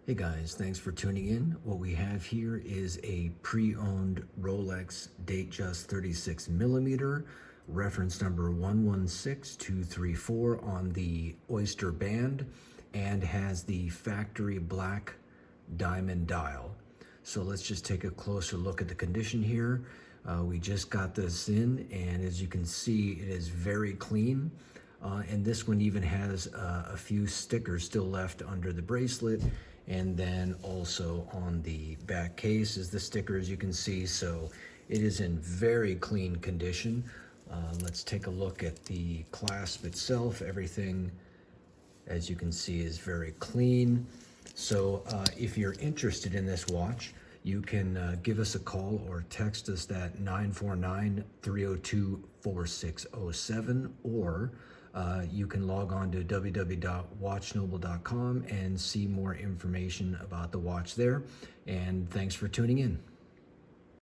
Hey guys, thanks for tuning in. What we have here is a pre-owned Rolex Datejust 36 millimeter, reference number 116234 on the Oyster band, and has the factory black diamond dial. So let's just take a closer look at the condition here. We just got this in, and as you can see, it is very clean. And this one even has a few stickers still left under the bracelet, and then also on the back case is the sticker, as you can see. So it is in very clean condition. Let's take a look at the clasp itself. Everything, as you can see, is very clean. So if you're interested in this watch, you can give us a call or text us at 949-302-4607, or you can log on to www.watchnoble.com and see more information about the watch there. And thanks for tuning in.